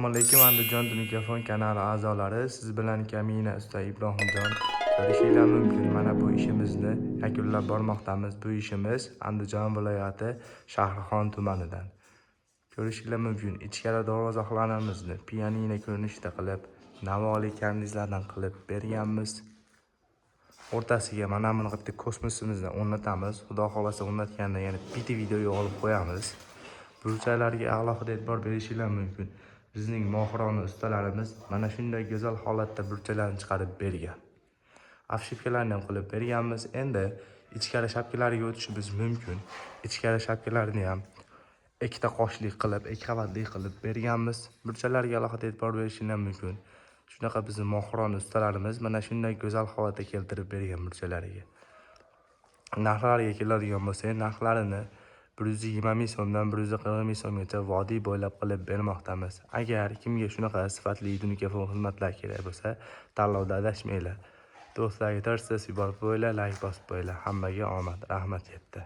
Assalomu alaykum Andijon Mikrofon kanali a'zolari, siz bilan Kamina usta Ibrohimjon ko'rishinglar mumkin. Mana bu ishimizni yakunlab bormoqdamiz. Bu ishimiz Andijon viloyati Shahrixon tumanidan. Ko'rishinglar mumkin. Ichkari darvozalarimizni pianino ko'rinishida qilib, navoli karnizlardan qilib berganmiz. O'rtasiga mana bunaqa kosmosimizni o'rnatamiz. Xudo xolasa o'rnatganda yana bitta video olib qo'yamiz. Burchaklarga alohida e'tibor berishinglar mumkin. Bizning mohirona ustalarimiz mana shunday go'zal holatda burchaklarni chiqarib bergan. Afshipkalarni ham qilib berganmiz. Endi ichkari shapkalariga o'tishimiz mumkin. Ichkari shapkalarni ham ikkita qoshli qilib, ikki qavatli qilib berganmiz. Burchaklarga alohida e'tibor berishinglar mumkin. Shunaqa bizning mohirona ustalarimiz mana shunday go'zal holatda keltirib bergan burchaklariga. Narxlariga keladigan bo'lsak, narxlarini 120 ming so'mdan 140 ming so'mgacha vodiy bo'ylab qilib bermoqdamiz. Agar kimga shunaqa sifatli mikrofon xizmatlar kerak bo'lsa, tanlovda adashmanglar. Do'stlarga tavsiya yuborib qo'yinglar, like bosib qo'yinglar. Hammaga omad, rahmat katta.